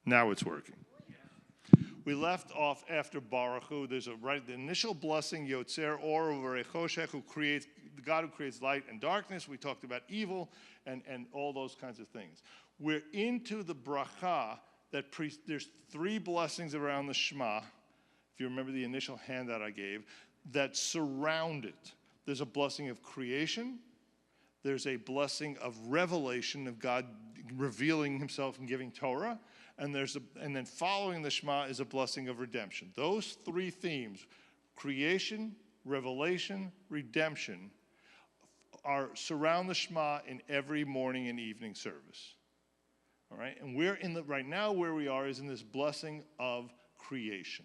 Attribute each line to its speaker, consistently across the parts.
Speaker 1: Now it's working. We left off after Baruch Hu. There's the initial blessing, Yotzer Or over Choshech, the God who creates light and darkness. We talked about evil and all those kinds of things. We're into the bracha there's 3 blessings around the Shema, if you remember the initial handout I gave, that surround it. There's a blessing of creation. There's a blessing of revelation of God revealing himself and giving Torah. And then following the Shema is a blessing of redemption. Those 3 themes, creation, revelation, redemption, surround the Shema in every morning and evening service. All right? And right now where we are is in this blessing of creation.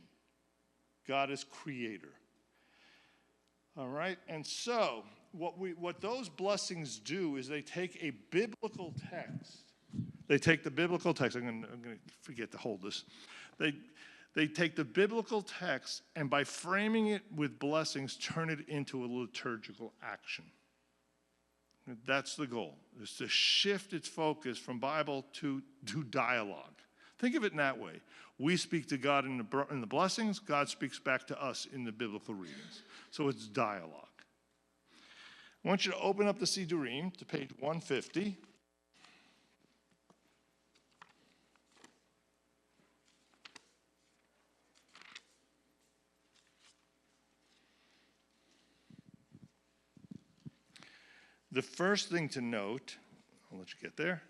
Speaker 1: God is creator. All right? And so what those blessings do is they take a biblical text. They take the biblical text. I'm going to forget to hold this. They take the biblical text and by framing it with blessings, turn it into a liturgical action. That's the goal, is to shift its focus from Bible to dialogue. Think of it in that way. We speak to God in the blessings. God speaks back to us in the biblical readings. So it's dialogue. I want you to open up the Siddurim to page 150. The first thing to note, I'll let you get there,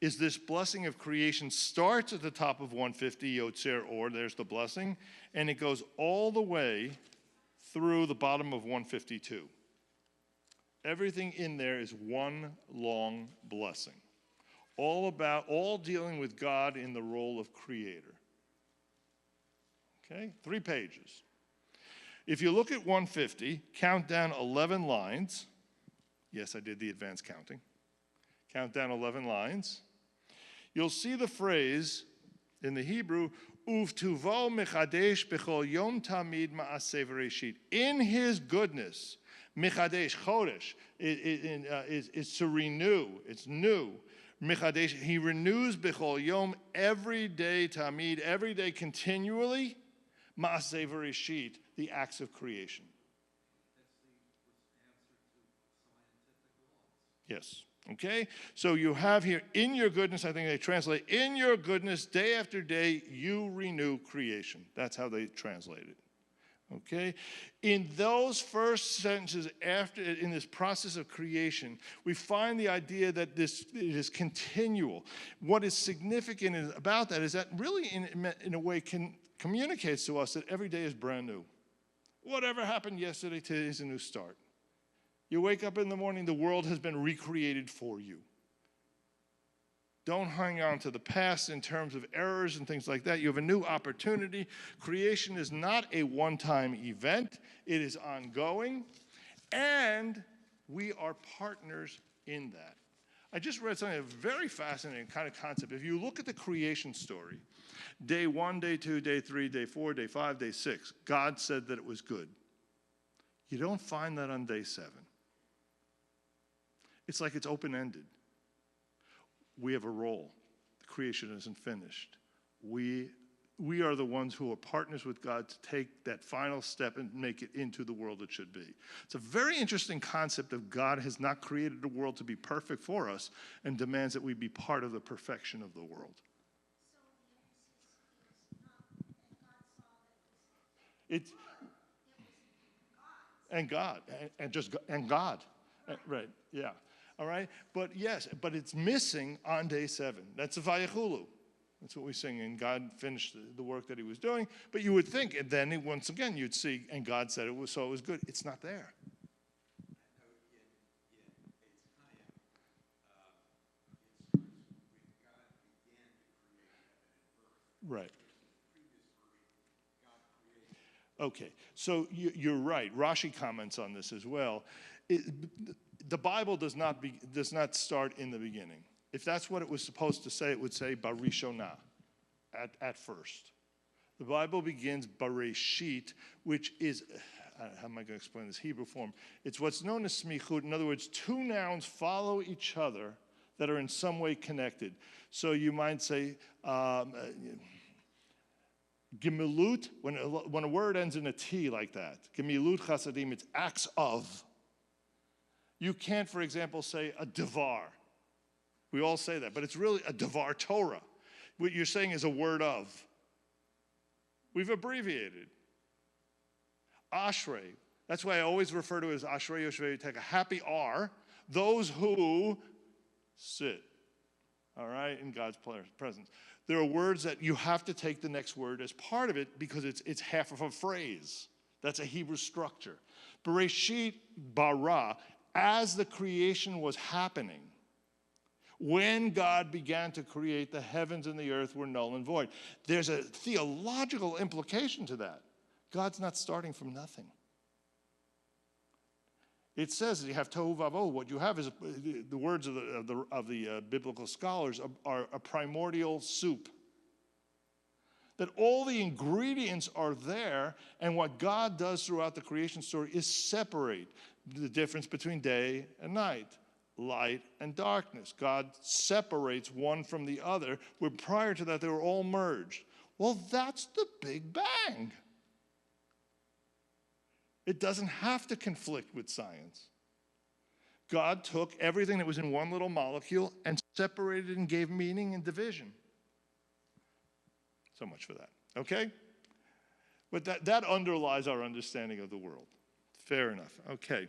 Speaker 1: is this blessing of creation starts at the top of 150, Yotzer Or, there's the blessing, and it goes all the way through the bottom of 152. Everything in there is one long blessing, all dealing with God in the role of creator. Okay, 3 pages. If you look at 150, count down 11 lines. Yes, I did the advanced counting. Count down 11 lines. You'll see the phrase in the Hebrew, Uvtuvo mechadesh bechol yom tamid ma'aseh v'reshit. In his goodness, mechadesh, chodesh, is to renew. It's new. Mechadesh, he renews bechol yom every day tamid, every day continually, ma'aseh v'reshit, the acts of creation. Yes. Okay? So you have here, in your goodness, I think they translate, in your goodness, day after day, you renew creation. That's how they translate it. Okay? In those first sentences in this process of creation, we find the idea that it is continual. What is significant about that is that really, in a way, communicates to us that every day is brand new. Whatever happened yesterday, today is a new start. You wake up in the morning, the world has been recreated for you. Don't hang on to the past in terms of errors and things like that. You have a new opportunity. Creation is not a one-time event. It is ongoing, and we are partners in that. I just read something, a very fascinating kind of concept. If you look at the creation story, day 1, day 2, day 3, day 4, day 5, day 6, God said that it was good. You don't find that on day 7. It's like it's open-ended. We have a role. The creation isn't finished. We are the ones who are partners with God to take that final step and make it into the world it should be. It's a very interesting concept of God has not created the world to be perfect for us and demands that we be part of the perfection of the world. It's and God, and God, right? Yeah. All right, but yes, but it's missing on day 7. That's the Vayechulu. That's what we sing, and God finished the work that he was doing. But you would think, and then once again, you'd see, and God said it was so it was good. It's not there. Right. Okay, so you're right. Rashi comments on this as well. The Bible does not start in the beginning. If that's what it was supposed to say, it would say Barishonah at first. The Bible begins Bareshit, which is, how am I going to explain this Hebrew form? It's what's known as smichut. In other words, 2 nouns follow each other that are in some way connected. So you might say, gemilut, when a word ends in a T like that, gemilut chasadim, it's acts of. You can't, for example, say a devar. We all say that, but it's really a devar Torah. What you're saying is a word of. We've abbreviated. Ashrei. That's why I always refer to it as Ashrei Yoshvei. Take a happy R. Those who sit, all right, in God's presence. There are words that you have to take the next word as part of it because it's half of a phrase. That's a Hebrew structure. Bereshit bara, as the creation was happening, when God began to create, the heavens and the earth were null and void. There's a theological implication to that. God's not starting from nothing. It says that you have tohu vavohu. What you have is the words of the biblical scholars are a primordial soup. That all the ingredients are there, and what God does throughout the creation story is separate the difference between day and night, light and darkness. God separates one from the other, where prior to that they were all merged. Well, that's the Big Bang. It doesn't have to conflict with science. God took everything that was in one little molecule and separated it and gave meaning and division. So much for that, okay? But that underlies our understanding of the world. Fair enough, okay.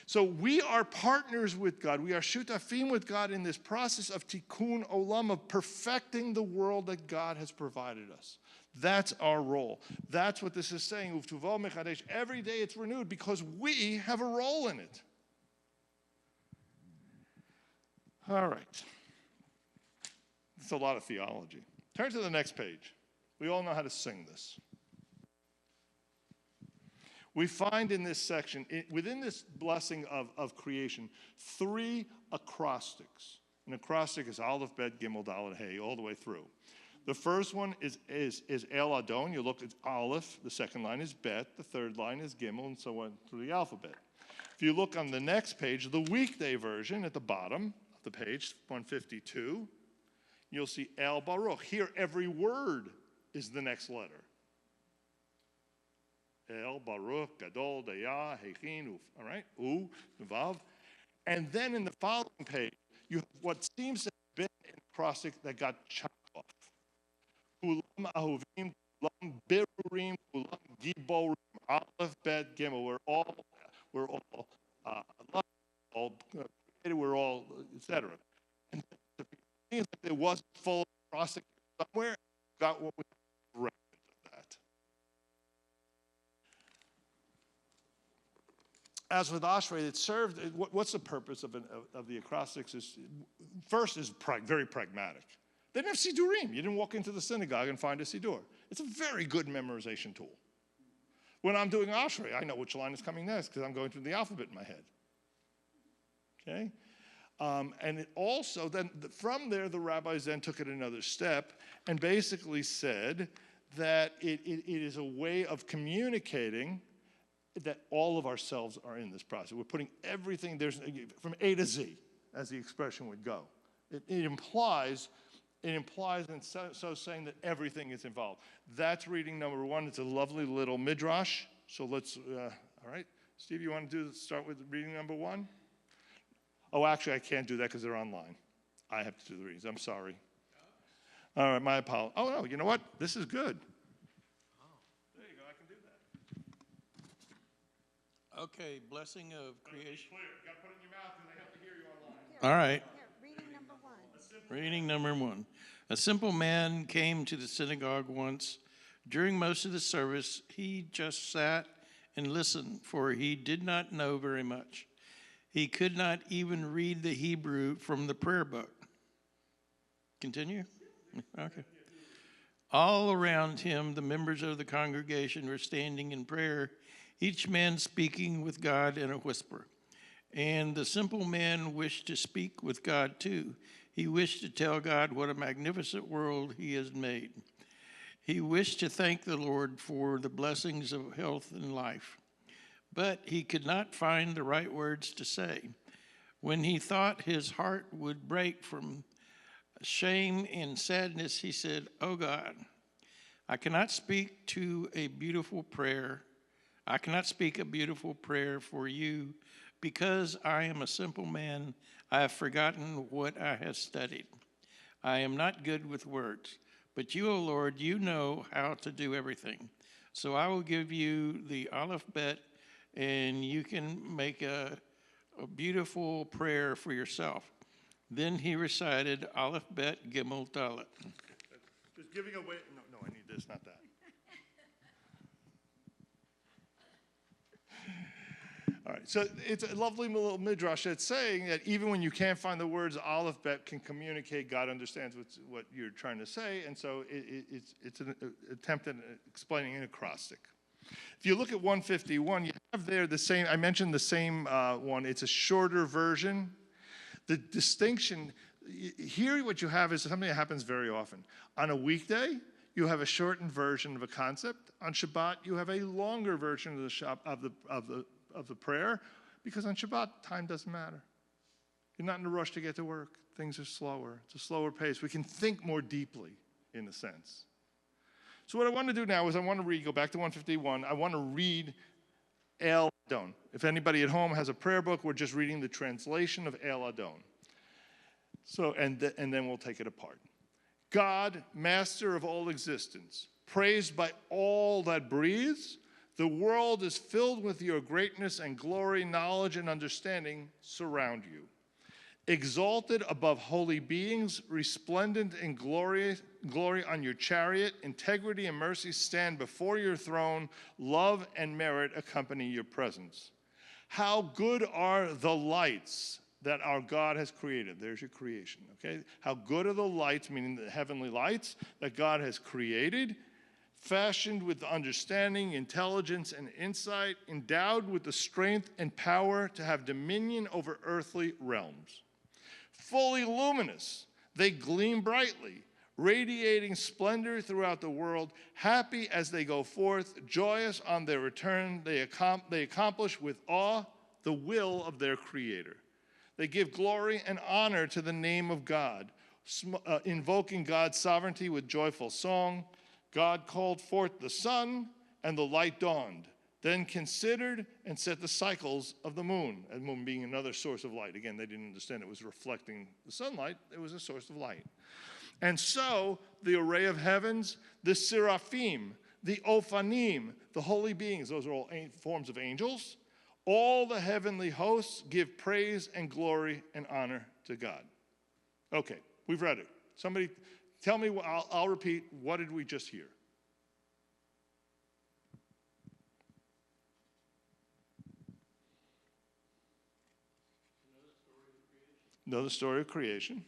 Speaker 1: So we are partners with God. We are shutafim with God in this process of tikkun olam, of perfecting the world that God has provided us. That's our role. That's what this is saying. Uvtuvo mechadesh. Every day it's renewed because we have a role in it. All right. It's a lot of theology. Turn to the next page. We all know how to sing this. We find in this section, within this blessing of creation, 3 acrostics. An acrostic is Aleph, Bet, Gimel, Dalet, Hey, all the way through. The first one is El Adon. You look at Aleph. The second line is Bet. The third line is Gimel, and so on through the alphabet. If you look on the next page, the weekday version at the bottom of the page, 152, you'll see El Baruch. Here, every word is the next letter. El, Baruch, Gadol, Daya, Hechin, Uf. All right? U, Vav. And then in the following page, you have what seems to have been an acrostic that got chopped off. Kulam Ahuvim, Kulam Birurim, Kulam Giborim, Aleph, Bet, Gimel. We're all created, we're all, etc. And it seems like there was a full acrostic somewhere. Got what we read of that. As with Ashrei, it served. What's the purpose of the acrostics? First is very pragmatic. They didn't have Siddurim. You didn't walk into the synagogue and find a Siddur. It's a very good memorization tool. When I'm doing Ashrei, I know which line is coming next because I'm going through the alphabet in my head. Okay? And it also, then from there, the rabbis then took it another step and basically said that it is a way of communicating that all of ourselves are in this process. We're putting everything, there's from A to Z, as the expression would go. It implies and so saying that everything is involved. That's reading number 1. It's a lovely little midrash. So let's, all right. Steve, you want to start with reading number 1? Oh, actually, I can't do that because they're online. I have to do the readings. I'm sorry. All right, my apologies. Oh, no, you know what? This is good. There you go. I can do that.
Speaker 2: Okay, blessing of creation.
Speaker 1: Clear. You got to put it in your mouth because they have to hear you online.
Speaker 2: All right.
Speaker 3: Here, reading number 1.
Speaker 2: Reading number 1. A simple man came to the synagogue once. During most of the service, he just sat and listened, for he did not know very much. He could not even read the Hebrew from the prayer book. Continue? Okay. All around him, the members of the congregation were standing in prayer, each man speaking with God in a whisper. And the simple man wished to speak with God too. He wished to tell God what a magnificent world he has made. He wished to thank the Lord for the blessings of health and life. But he could not find the right words to say. When he thought his heart would break from shame and sadness, he said, "Oh God, I cannot speak a beautiful prayer for you because I am a simple man. I have forgotten what I have studied. I am not good with words, but you, O Lord, you know how to do everything. So I will give you the alphabet, and you can make a beautiful prayer for yourself." Then he recited Aleph, Bet, Gimel, Dalet.
Speaker 1: Just giving away. No, I need this, not that. All right, so it's a lovely little midrash that's saying that even when you can't find the words, Aleph, Bet can communicate. God understands what you're trying to say, and so it's an attempt at explaining an acrostic. If you look at 151, you have there the same. I mentioned the same one. It's a shorter version. The distinction here, what you have is something that happens very often. On a weekday, you have a shortened version of a concept. On Shabbat, you have a longer version of the prayer, because on Shabbat, time doesn't matter. You're not in a rush to get to work. Things are slower. It's a slower pace. We can think more deeply, in a sense. So what I want to do now is go back to 151. I want to read El Adon. If anybody at home has a prayer book, we're just reading the translation of El Adon. So, and then we'll take it apart. God, master of all existence, praised by all that breathes, the world is filled with your greatness and glory, knowledge and understanding surround you. Exalted above holy beings, resplendent in glory on your chariot, integrity and mercy stand before your throne, love and merit accompany your presence. How good are the lights that our God has created. There's your creation, okay? How good are the lights, meaning the heavenly lights, that God has created, fashioned with understanding, intelligence, and insight, endowed with the strength and power to have dominion over earthly realms. Fully luminous, they gleam brightly, radiating splendor throughout the world. Happy as they go forth, joyous on their return, they accomplish with awe the will of their Creator. They give glory and honor to the name of God, invoking God's sovereignty with joyful song. God called forth the sun, and the light dawned, then considered and set the cycles of the moon, and the moon being another source of light. Again, they didn't understand it was reflecting the sunlight. It was a source of light. And so the array of heavens, the seraphim, the ophanim, the holy beings, those are all forms of angels. All the heavenly hosts give praise and glory and honor to God. Okay, we've read it. Somebody tell me, I'll repeat, what did we just hear? Know the story of creation.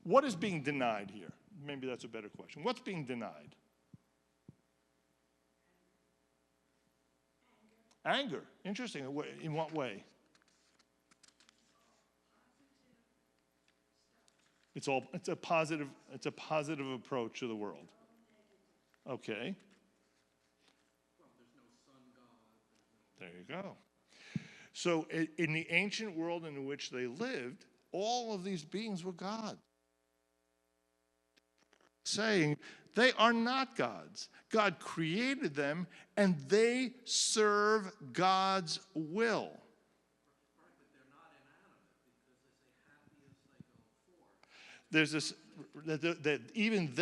Speaker 1: What is being denied here? Maybe that's a better question. What's being denied? Anger. Interesting. In what way? It's a positive approach to the world. Okay. There you go. So in the ancient world in which they lived, all of these beings were gods. Saying they are not gods. God created them, and they serve God's will. There's this that even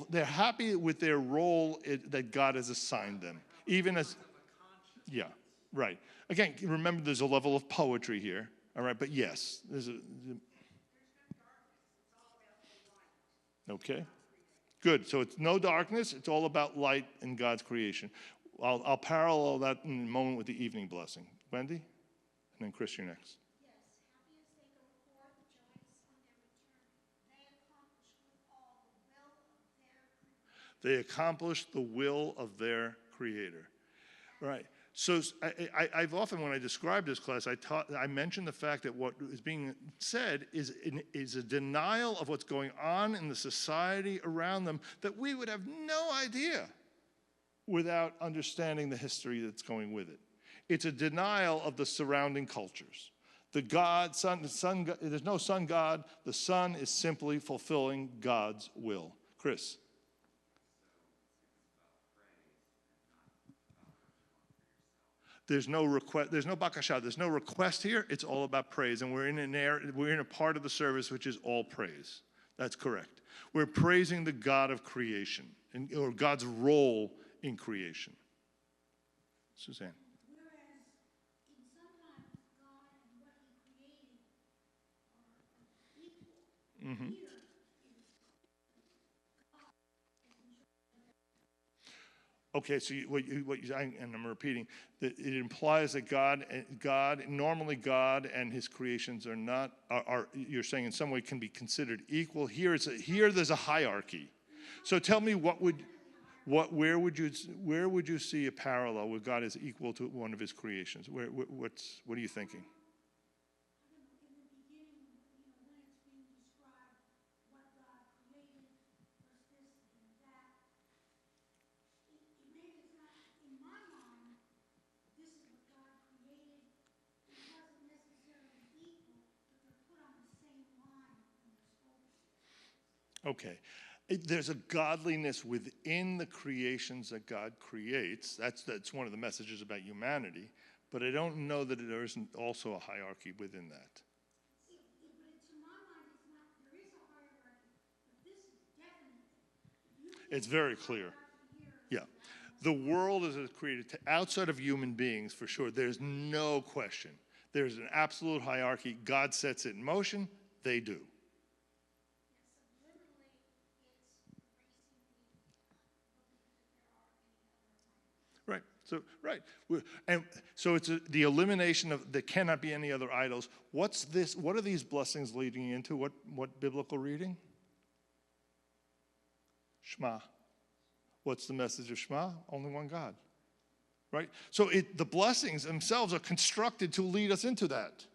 Speaker 1: they're happy with their role that God has assigned them, even as right. Again, remember there's a level of poetry here, all right. But yes, okay. Good. So it's no darkness. It's all about light and God's creation. I'll parallel that in a moment with the evening blessing. Wendy? And then Chris, you're next.
Speaker 3: Yes, happy as they go forth, joyous on their return. They accomplish with all the will of their Creator.
Speaker 1: Right. So I've often, when I describe this class, I mention the fact that what is being said is a denial of what's going on in the society around them that we would have no idea without understanding the history that's going with it. It's a denial of the surrounding cultures. There's no sun God. The Son is simply fulfilling God's will. Chris. There's no request. There's no bakasha. There's no request here. It's all about praise, and we're in a part of the service which is all praise. That's correct. We're praising the God of creation, or God's role in creation. Suzanne.
Speaker 4: Whereas in sometimes God and what He created are equal.
Speaker 1: Mm-hmm.
Speaker 4: Here,
Speaker 1: Okay, so and I'm repeating, that it implies that normally God and His creations are not, you're saying in some way can be considered equal. Here there's a hierarchy. So tell me where would you see a parallel where God is equal to one of His creations? What are you thinking?
Speaker 4: in the beginning, when it's being described what God created, was this and that. Maybe it's not, in my mind, this is what God created. It wasn't necessarily equal, but they're put on the same line when they're spoken.
Speaker 1: Okay. There's a godliness within the creations that God creates. That's one of the messages about humanity. But I don't know that there isn't also a hierarchy within that.
Speaker 4: But to my mind, it's not, there is a hierarchy, but this is definitely.
Speaker 1: It's very clear. Yeah. The world is created outside of human beings, for sure. There's no question. There's an absolute hierarchy. God sets it in motion. They do. Right. And so it's the elimination of there cannot be any other idols. What's this? What are these blessings leading into? What biblical reading? Shema. What's the message of Shema? Only one God. Right? So the blessings themselves are constructed to lead us into that.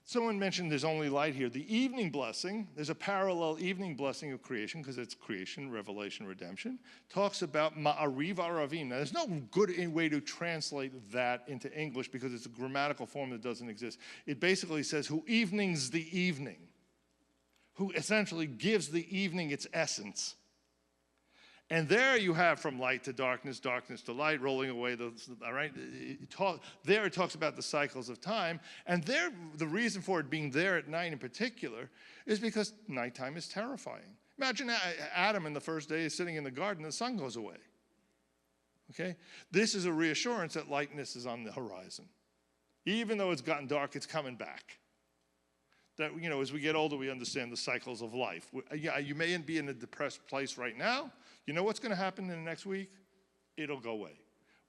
Speaker 1: Someone mentioned there's only light here. The evening blessing, there's a parallel evening blessing of creation because it's creation, revelation, redemption. Talks about ma'ariv aravim. Now, there's no good way to translate that into English because it's a grammatical form that doesn't exist. It basically says who evenings the evening, who essentially gives the evening its essence. And there you have from light to darkness, darkness to light, rolling away all right? It talks about the cycles of time. And there, the reason for it being there at night in particular is because nighttime is terrifying. Imagine Adam in the first day is sitting in the garden, the sun goes away. Okay? This is a reassurance that lightness is on the horizon. Even though it's gotten dark, it's coming back. That, as we get older, we understand the cycles of life. Yeah, you may be in a depressed place right now. You know what's going to happen in the next week? It'll go away.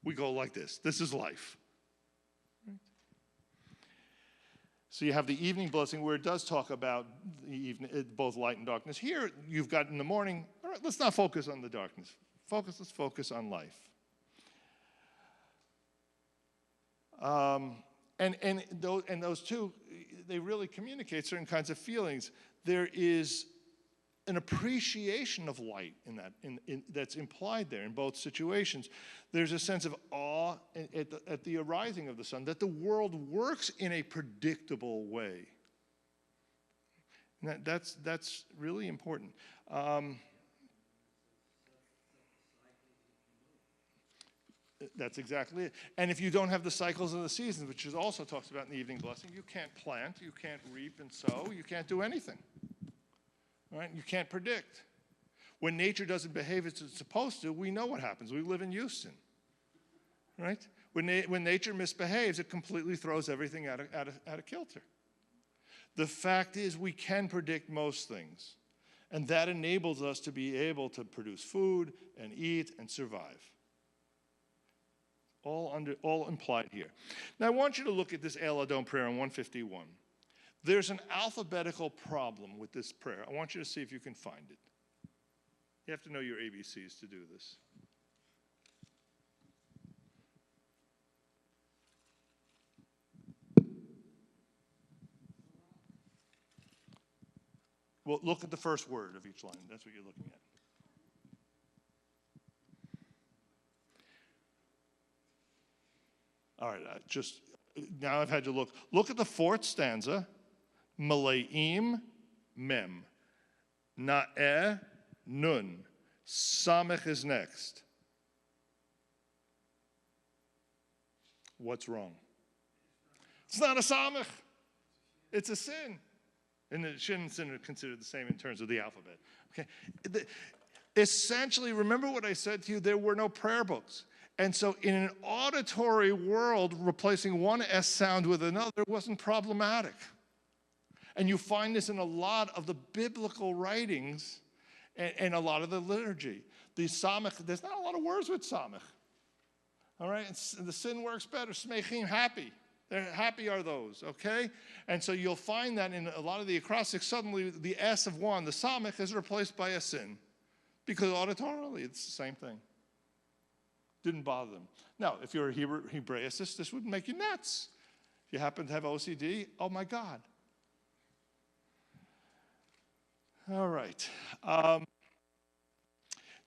Speaker 1: We go like this. This is life. Right? So you have the evening blessing where it does talk about the evening, both light and darkness. Here you've got in the morning, all right, let's not focus on the darkness. Let's focus on life. And those two, they really communicate certain kinds of feelings. There is an appreciation of light in that that's implied there in both situations. There's a sense of awe at the arising of the sun, that the world works in a predictable way. And that's really important. That's exactly it. And if you don't have the cycles of the seasons, which is also talks about in the evening blessing, you can't plant, you can't reap and sow, you can't do anything. Right? You can't predict. When nature doesn't behave as it's supposed to, we know what happens. We live in Houston. Right? When nature misbehaves, it completely throws everything out of kilter. The fact is we can predict most things. And that enables us to be able to produce food and eat and survive. All implied here. Now I want you to look at this El Adon prayer on 151. There's an alphabetical problem with this prayer. I want you to see if you can find it. You have to know your ABCs to do this. Well, look at the first word of each line. That's what you're looking at. now I've had to look. Look at the fourth stanza, Maleim Mem. Na'eh Nun. Samech is next. What's wrong? It's not a samech. It's a sin. And the shin and sin are considered the same in terms of the alphabet. Okay. Essentially, remember what I said to you, there were no prayer books. And so in an auditory world, replacing one S sound with another wasn't problematic. And you find this in a lot of the biblical writings and a lot of the liturgy. The samech, there's not a lot of words with samech. All right, and the sin works better. Smechim, happy. They're happy are those, okay? And so you'll find that in a lot of the acrostics, suddenly the S of one, the samech, is replaced by a sin. Because auditorily, it's the same thing. Didn't bother them. Now, if you're a Hebraicist, this would make you nuts. If you happen to have OCD, oh my God. All right.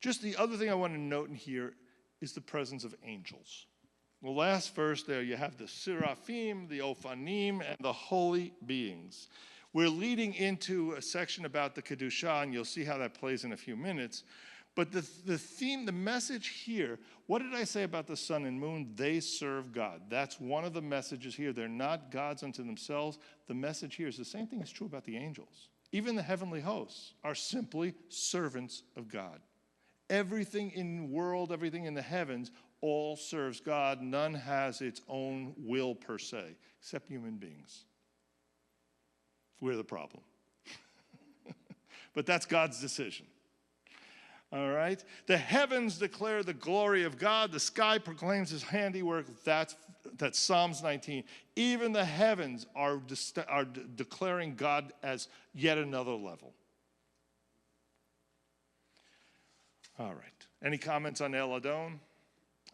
Speaker 1: Just the other thing I want to note in here is the presence of angels. The last verse there, you have the seraphim, the ophanim, and the holy beings. We're leading into a section about the Kedusha, and you'll see how that plays in a few minutes. But the theme, the message here, what did I say about the sun and moon? They serve God. That's one of the messages here. They're not gods unto themselves. The message here is the same thing is true about the angels. Even the heavenly hosts are simply servants of God. Everything in the world, everything in the heavens, all serves God. None has its own will per se, except human beings. We're the problem. But that's God's decision. All right? The heavens declare the glory of God. The sky proclaims his handiwork. That's Psalms 19. Even the heavens are declaring God as yet another level. All right. Any comments on El Adon?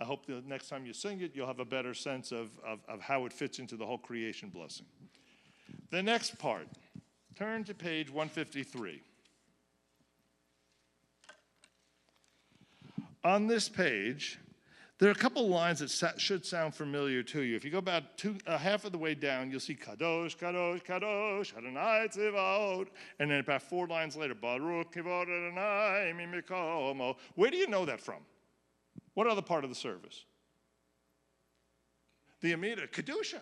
Speaker 1: I hope the next time you sing it, you'll have a better sense of how it fits into the whole creation blessing. The next part, turn to page 153. On this page, there are a couple lines that should sound familiar to you. If you go about half of the way down, you'll see Kadosh, Kadosh, Kadosh, Adonai Tzivaot, and then about 4 lines later, Baruch Kivod Adonai Mimikomo. Where do you know that from? What other part of the service? The Amida, Kedusha.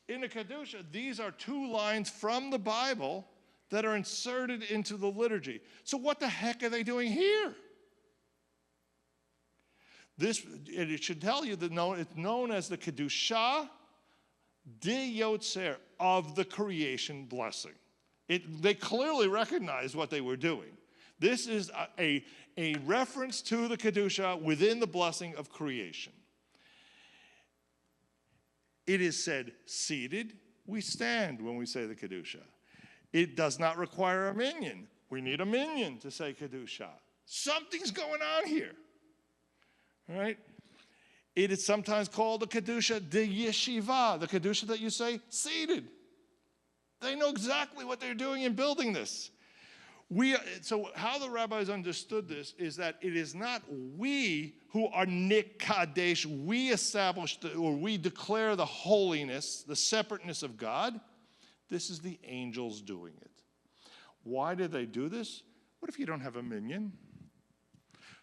Speaker 1: In the Kedusha, these are 2 lines from the Bible that are inserted into the liturgy. So what the heck are they doing here? It should tell you that it's known as the Kedusha de Yotzer, of the creation blessing. They clearly recognize what they were doing. This is a reference to the Kedusha within the blessing of creation. It is said, seated, we stand when we say the Kedusha. It does not require a minyan. We need a minyan to say Kedusha. Something's going on here. All right? It is sometimes called the Kedusha de Yeshiva, the Kedusha that you say seated. They know exactly what they're doing in building this. So how the rabbis understood this is that it is not we who are Nikadesh, we establish or we declare the holiness, the separateness of God. This is the angels doing it. Why did they do this? What if you don't have a minyan?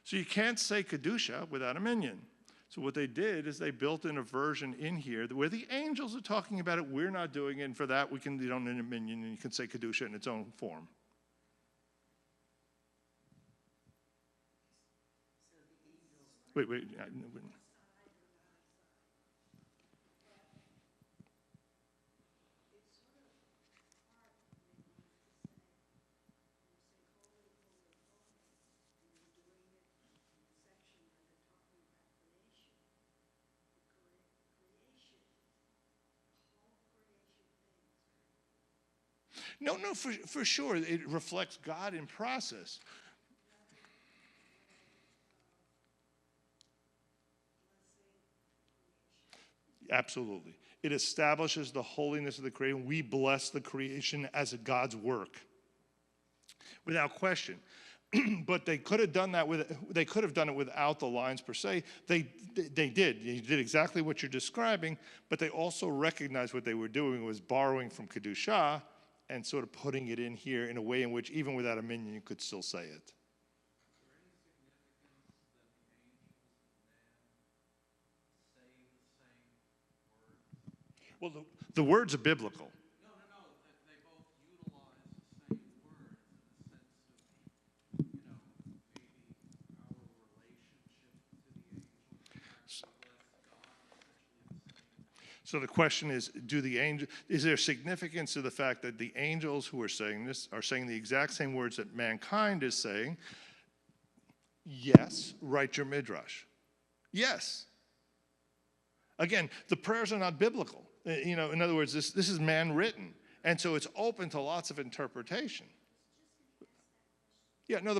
Speaker 1: So you can't say Kedusha without a minyan. So what they did is they built in a version in here where the angels are talking about it. We're not doing it, and for that you don't need a minyan, and you can say Kedusha in its own form. Wait. No, for sure. It reflects God in process. Absolutely. It establishes the holiness of the creation. We bless the creation as God's work. Without question. But they could have done that they could have done it without the lines per se. They did. They did exactly what you're describing, but they also recognized what they were doing was borrowing from Kedusha and sort of putting it in here in a way in which even without a minyan you could still say it. Well, the words are biblical.
Speaker 2: No. They both utilize the same words in the sense of, maybe our relationship to the angels,
Speaker 1: So the question is, is there significance to the fact that the angels who are saying this are saying the exact same words that mankind is saying? Yes, write your midrash. Yes. Again, the prayers are not biblical. In other words, this is man-written. And so it's open to lots of interpretation. Yeah, no,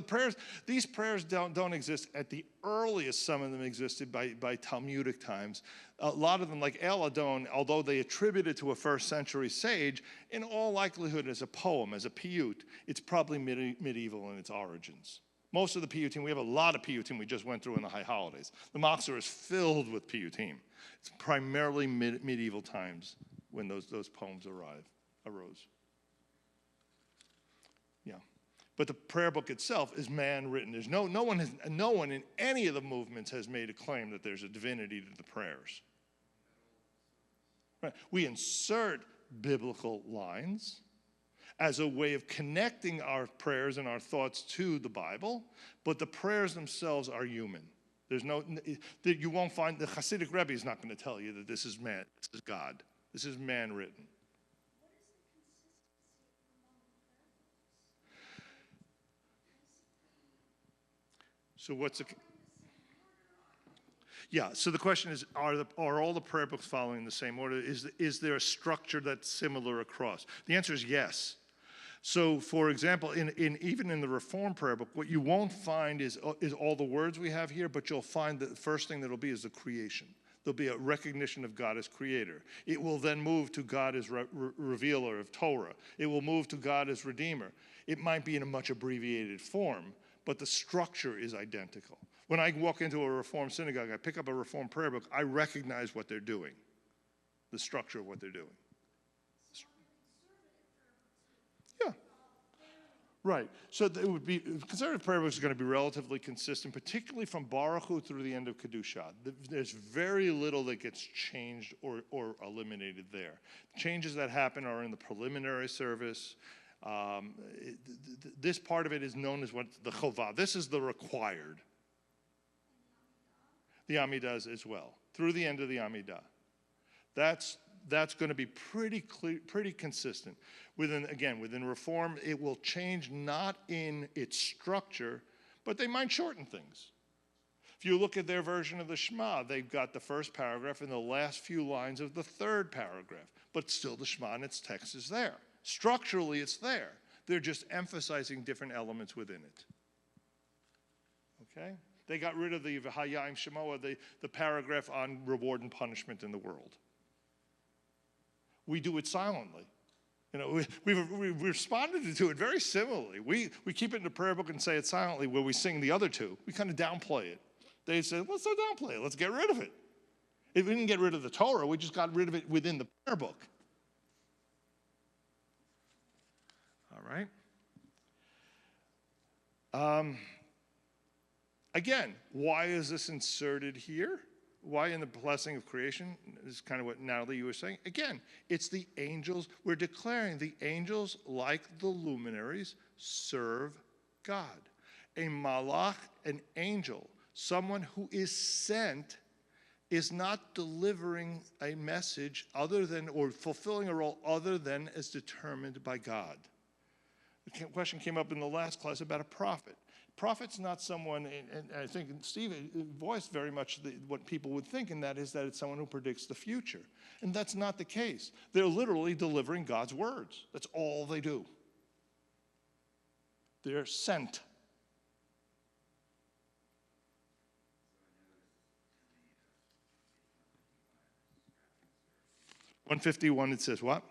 Speaker 1: these prayers don't exist at the earliest. Some of them existed by Talmudic times. A lot of them, like El Adon, although they attribute it to a first century sage, in all likelihood as a poem, as a piyut, it's probably medieval in its origins. Most of the piyutim, we have a lot of piyutim we just went through in the high holidays. The Machzor is filled with piyutim. It's primarily medieval times when those poems arose. Yeah. But the prayer book itself is man-written. There's no one in any of the movements has made a claim that there's a divinity to the prayers. Right. We insert biblical lines as a way of connecting our prayers and our thoughts to the Bible, but the prayers themselves are human. You won't find, the Hasidic Rebbe is not going to tell you that this is man, this is God. This is man-written. So what's the... Yeah, so the question is, are all the prayer books following the same order? Is there a structure that's similar across? The answer is yes. So, for example, even in the Reform prayer book, what you won't find is all the words we have here, but you'll find that the first thing that'll be is the creation. There'll be a recognition of God as creator. It will then move to God as revealer of Torah. It will move to God as redeemer. It might be in a much abbreviated form, but the structure is identical. When I walk into a Reform synagogue, I pick up a Reform prayer book, I recognize what they're doing, the structure of what they're doing. Yeah. Right. So it would be, conservative prayer books are going to be relatively consistent, particularly from Baruch Hu through the end of Kedusha. There's very little that gets changed or eliminated there. Changes that happen are in the preliminary service. This part of it is known as what the chovah. This is the required. The Amidah as well, through the end of the Amidah. That's going to be pretty clear, pretty consistent. Within Reform, it will change not in its structure, but they might shorten things. If you look at their version of the Shema, they've got the first paragraph and the last few lines of the third paragraph, but still the Shema in its text is there. Structurally, it's there. They're just emphasizing different elements within it. Okay? They got rid of the Hayim Shemoah, the paragraph on reward and punishment in the world. We do it silently. We've responded to it very similarly. We keep it in the prayer book and say it silently where we sing the other two. We kind of downplay it. They said, let's not downplay it. Let's get rid of it. If we didn't get rid of the Torah, we just got rid of it within the prayer book. All right. Again, why is this inserted here? Why in the blessing of creation? This is kind of what Natalie, you were saying. Again, it's the angels. We're declaring the angels, like the luminaries, serve God. A malach, an angel, someone who is sent, is not delivering a message other than, or fulfilling a role other than as determined by God. The question came up in the last class about a prophet. Prophet's not someone, and I think Steve voiced very much what people would think, and that is that it's someone who predicts the future. And that's not the case. They're literally delivering God's words. That's all they do. They're sent. (151) it says what?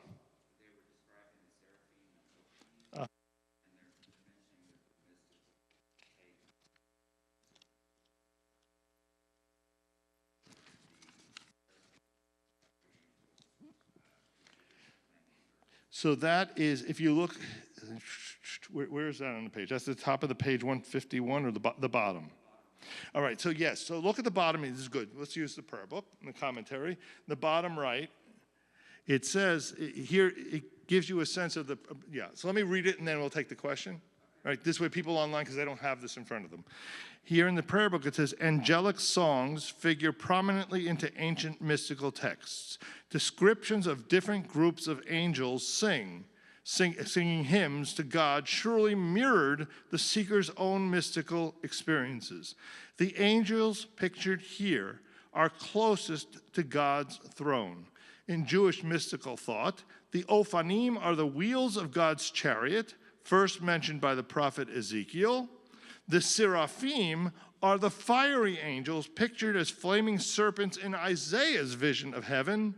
Speaker 1: So that is, if you look, where is that on the page? That's the top of the page 151 or the bottom? All right, so yes, so look at the bottom. This is good. Let's use the prayer book and the commentary. The bottom right, it says here, it gives you a sense of the, so let me read it and then we'll take the question. All right, this way people online, because they don't have this in front of them. Here in the prayer book, it says, angelic songs figure prominently into ancient mystical texts. Descriptions of different groups of angels singing hymns to God surely mirrored the seeker's own mystical experiences. The angels pictured here are closest to God's throne. In Jewish mystical thought, the Ophanim are the wheels of God's chariot, first mentioned by the prophet Ezekiel. The seraphim are the fiery angels pictured as flaming serpents in Isaiah's vision of heaven.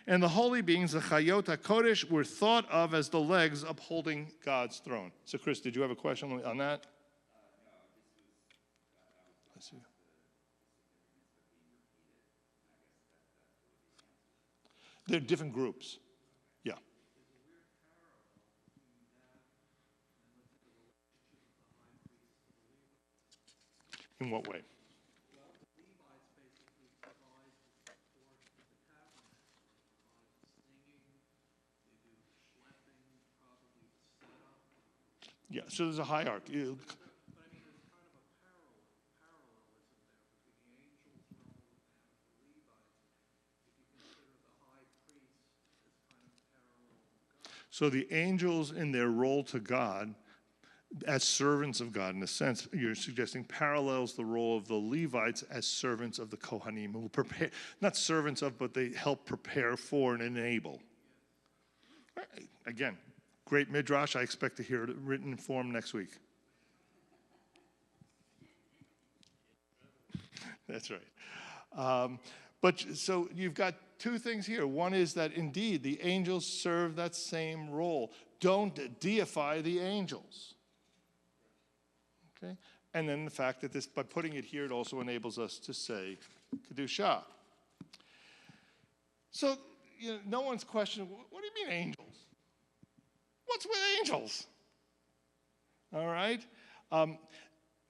Speaker 1: And the holy beings, the Chayot HaKodesh, were thought of as the legs upholding God's throne. So, Chris, did you have a question on that? Let's see. They're different groups. Yeah. In what way? Yeah, so there's a hierarchy.
Speaker 2: But I mean, there's kind of a parallelism there between the angels' role and the Levites, if you consider the high priest as kind of parallel to God.
Speaker 1: So the angels in their role to God, as servants of God, in a sense, you're suggesting parallels the role of the Levites as servants of the Kohanim, who prepare, not servants of, but they help prepare for and enable. Again, great midrash. I expect to hear it written in form next week. That's right. But so you've got two things here. One is that indeed the angels serve that same role. Don't deify the angels. Okay? And then the fact that this, by putting it here, it also enables us to say Kedusha. So, no one's questioning, what do you mean angels? What's with angels? All right?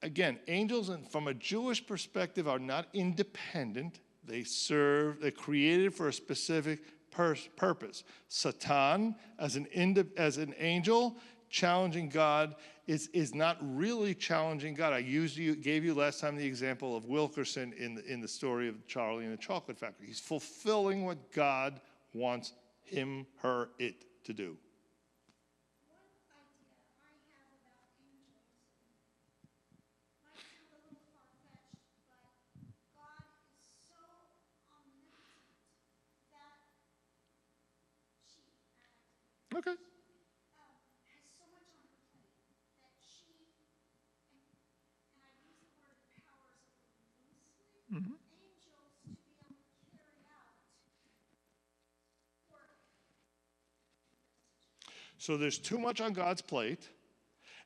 Speaker 1: Again, angels from a Jewish perspective are not independent. They're created for a specific purpose. Satan, as an angel, challenging God is not really challenging God. I gave you last time the example of Wilkerson in the story of Charlie and the Chocolate Factory. He's fulfilling what God wants him, her, it to do.
Speaker 4: One idea I have about angels might sound a little far-fetched, but God is so omnipotent that
Speaker 1: Okay.
Speaker 4: has so much on her plate that she, and I use the word powers a little loosely, angels to be able to carry out work.
Speaker 1: So there's too much on God's plate,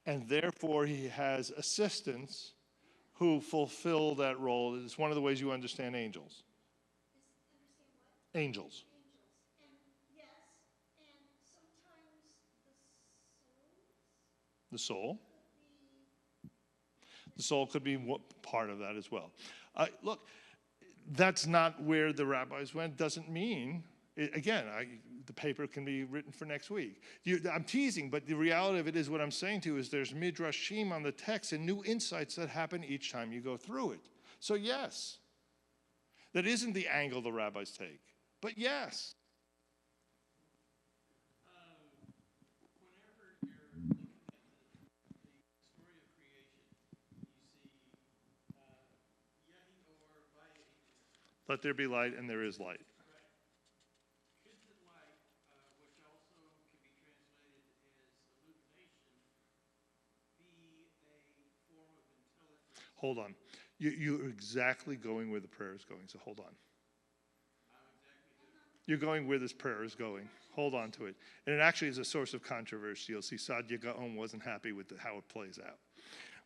Speaker 1: and therefore he has assistants who fulfill that role. It's one of the ways you understand angels.
Speaker 4: Understand what?
Speaker 1: Angels.
Speaker 4: And yes, and sometimes
Speaker 1: The soul.
Speaker 4: could be
Speaker 1: The soul could be part of that as well. Look, that's not where the rabbis went. Doesn't mean, the paper can be written for next week. I'm teasing, but the reality of it is what I'm saying to you is there's midrashim on the text and new insights that happen each time you go through it. So yes, that isn't the angle the rabbis take, but yes.
Speaker 2: Whenever you're looking at the story of creation, you see Yahi or Vayeh.
Speaker 1: Let there be light, and there is light.
Speaker 2: Right. Could the light, which also can be translated as illumination, be a form of intelligence?
Speaker 1: Hold on. You're exactly going where the prayer is going, so hold on. You're going where this prayer is going. Hold on to it. And it actually is a source of controversy. You'll see Sadia Gaon wasn't happy with how it plays out.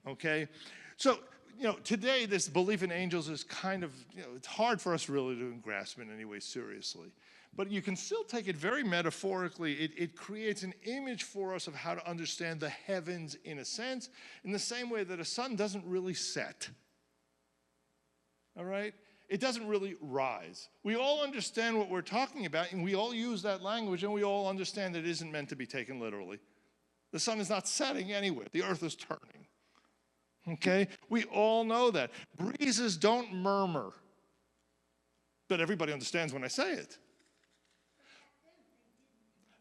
Speaker 1: Okay? So, today this belief in angels is kind of, it's hard for us really to grasp in any way seriously. But you can still take it very metaphorically. It creates an image for us of how to understand the heavens in a sense, in the same way that a sun doesn't really set. All right? It doesn't really rise. We all understand what we're talking about, and we all use that language, and we all understand that it isn't meant to be taken literally. The sun is not setting anywhere. The earth is turning. Okay? We all know that. Breezes don't murmur. But everybody understands when I say it.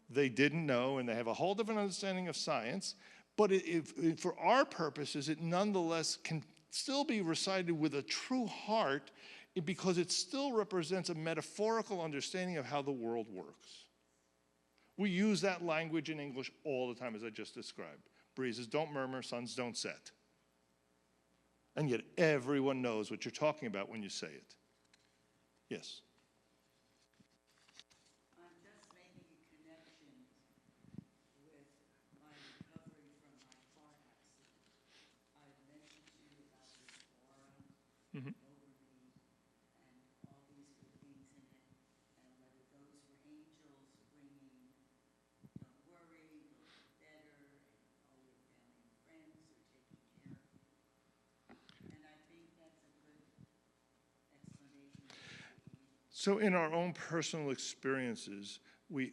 Speaker 1: They didn't know, and they have a whole different understanding of science. But for our purposes, it nonetheless can still be recited with a true heart because it still represents a metaphorical understanding of how the world works. We use that language in English all the time, as I just described. Breezes don't murmur, suns don't set. And yet everyone knows what you're talking about when you say it. Yes?
Speaker 5: I'm just making a connection with my recovery from my car accident. I've mentioned to you about this aura over me and all these good things in it, and whether those were angels bringing, don't worry, you'll get better, and all your family and friends are taking care of you. And I think that's a good explanation.
Speaker 1: So in our own personal experiences, we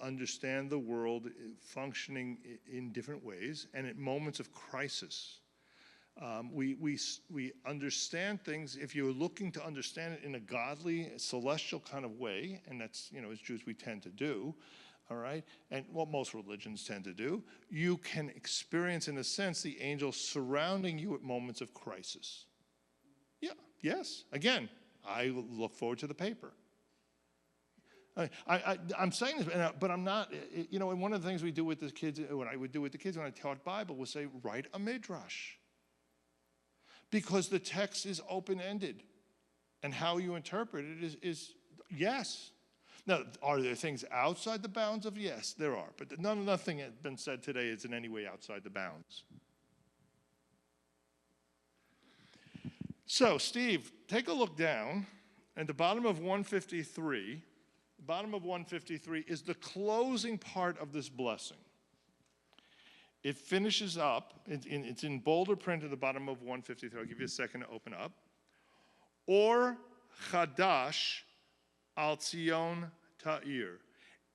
Speaker 1: understand the world functioning in different ways, and at moments of crisis, we understand things. If you're looking to understand it in a godly, celestial kind of way, and that's, as Jews we tend to do, all right, and what most religions tend to do, you can experience, in a sense, the angels surrounding you at moments of crisis. Yeah, yes, again, I look forward to the paper. I'm saying this, but I'm not, and one of the things we do with the kids, what I would do with the kids when I taught Bible was say, write a midrash. Because the text is open-ended. And how you interpret it is yes. Now, are there things outside the bounds of yes? There are. But nothing has been said today is in any way outside the bounds. So, Steve, take a look down at the bottom of 153. The bottom of 153 is the closing part of this blessing. It finishes up, it's in bolder print at the bottom of 153. I'll give you a second to open up. Or Chadash al Tzion Ta'ir.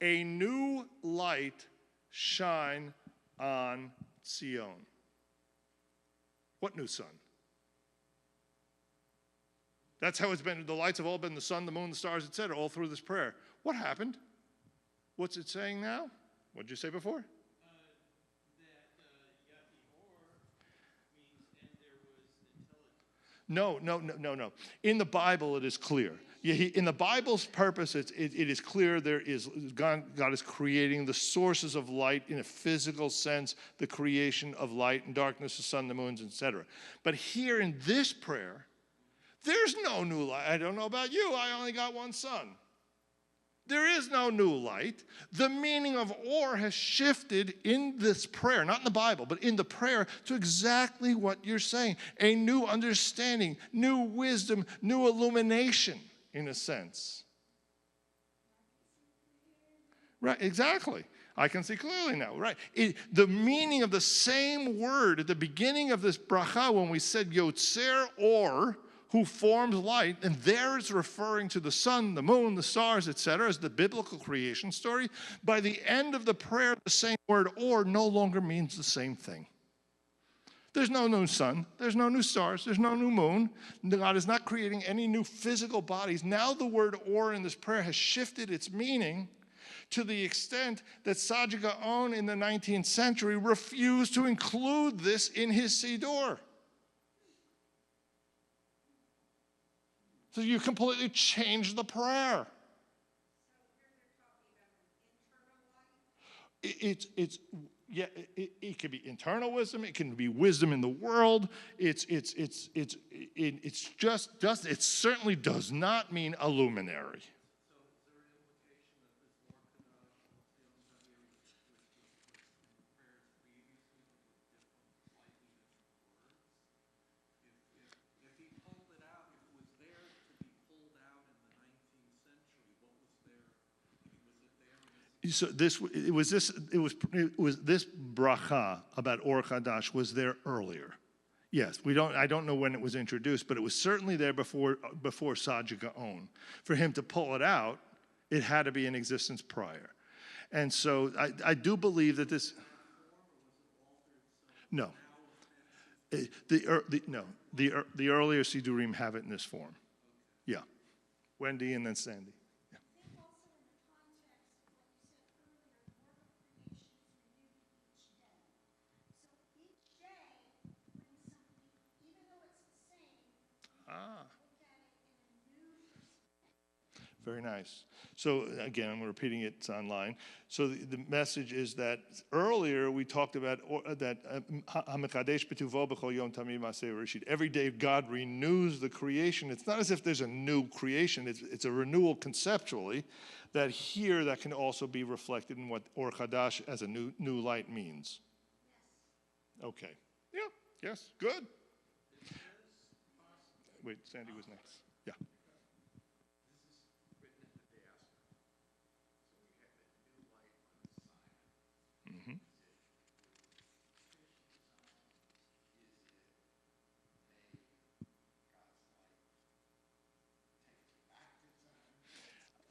Speaker 1: A new light shine on Zion. What new sun? That's how it's been. The lights have all been the sun, the moon, the stars, etc., all through this prayer. What happened? What's it saying now? What did you say before? No. In the Bible, it is clear. In the Bible's purpose, it is clear God is creating the sources of light in a physical sense, the creation of light and darkness, the sun, the moons, etc. But here in this prayer, there's no new light. I don't know about you. I only got one son. There is no new light. The meaning of or has shifted in this prayer, not in the Bible, but in the prayer to exactly what you're saying. A new understanding, new wisdom, new illumination, in a sense. Right, exactly. I can see clearly now, right? The meaning of the same word at the beginning of this bracha when we said Yotzer or, who forms light, and there it's referring to the sun, the moon, the stars, etc., as the biblical creation story. By the end of the prayer, the same word or no longer means the same thing. There's no new sun, there's no new stars, there's no new moon. God is not creating any new physical bodies. Now the word or in this prayer has shifted its meaning to the extent that Saadia Gaon in the 19th century refused to include this in his Siddur. So you completely change the prayer. It can be internal wisdom. It can be wisdom in the world. It certainly does not mean a luminary. So this bracha about Or Chadash was there earlier. Yes, I don't know when it was introduced, but it was certainly there before Sajid Gaon. For him to pull it out, it had to be in existence prior. And so I do believe that this. No. The earlier Siddurim have it in this form. Yeah. Wendy and then Sandy. Yeah.
Speaker 4: I think also in the context of what you said earlier, the work of creation is renewed each day. So each day, when something, even though it's the same,
Speaker 1: Ah.
Speaker 4: look at it in a new perspective.
Speaker 1: Very nice. So again, I'm repeating it, it's online. So the message is that earlier we talked about that every day God renews the creation. It's not as if there's a new creation, it's a renewal conceptually, that here that can also be reflected in what Or Chadash as a new light means. Yes. Okay. Yeah, yes, good. Wait, Sandy was next. Yeah.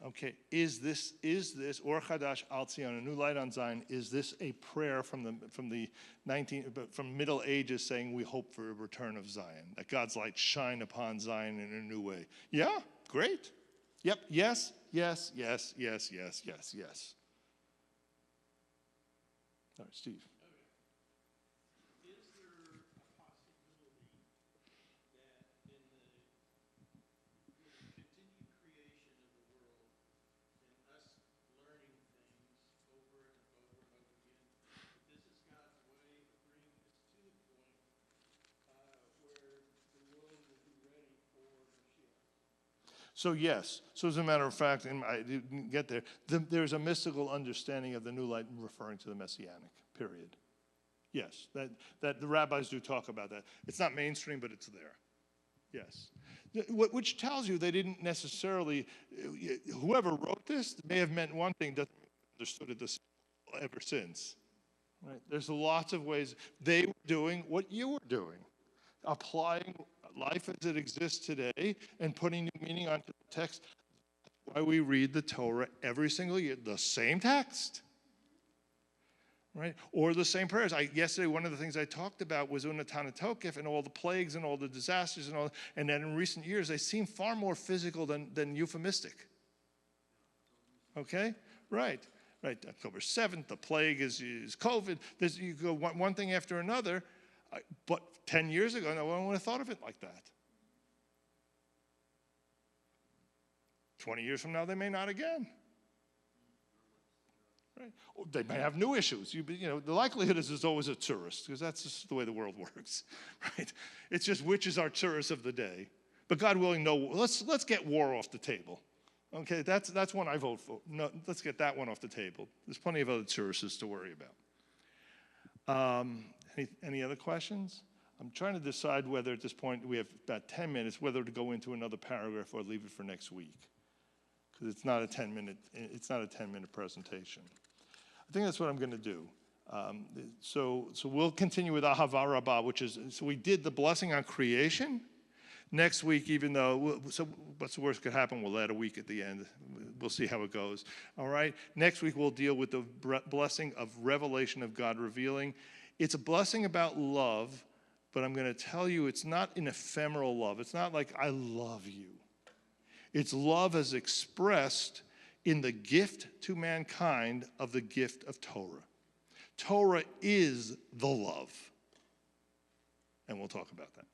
Speaker 1: Okay, is this Or Chadash Al Tzion, a new light on Zion? Is this a prayer from Middle Ages saying we hope for a return of Zion, that God's light shine upon Zion in a new way? Yeah, great. Yep. Yes. Yes. Yes. Yes. Yes. Yes. Yes. All right, Steve. So yes, so as a matter of fact, and I didn't get there, there's a mystical understanding of the new light referring to the Messianic period. Yes, that the rabbis do talk about that. It's not mainstream, but it's there. Yes. Which tells you they didn't necessarily, whoever wrote this may have meant one thing, doesn't understood it this ever since. Right? There's lots of ways they were doing what you were doing, applying life as it exists today and putting new meaning onto the text. Why we read the Torah every single year, the same text, right? Or the same prayers. Yesterday, one of the things I talked about was Unatana Tokef and all the plagues and all the disasters and then in recent years, they seem far more physical than euphemistic. Okay? Right. October 7th, the plague is COVID. You go one thing after another. But 10 years ago, no one would have thought of it like that. 20 years from now, they may not again. Right? Or they may have new issues. The likelihood is there's always a tourist, because that's just the way the world works. Right? It's just which is our tourist of the day. But God willing, no. Let's get war off the table. Okay, that's one I vote for. No, let's get that one off the table. There's plenty of other tourists to worry about. Any other questions? I'm trying to decide whether at this point, we have about 10 minutes, whether to go into another paragraph or leave it for next week. Because it's not a 10-minute presentation. I think that's what I'm going to do. So we'll continue with Ahava Rabbah, which is, so we did the blessing on creation. Next week, even though, so what's the worst that could happen? We'll add a week at the end. We'll see how it goes. All right? Next week, we'll deal with the blessing of revelation of God revealing. It's a blessing about love, but I'm going to tell you it's not an ephemeral love. It's not like, I love you. It's love as expressed in the gift to mankind of the gift of Torah. Torah is the love. And we'll talk about that.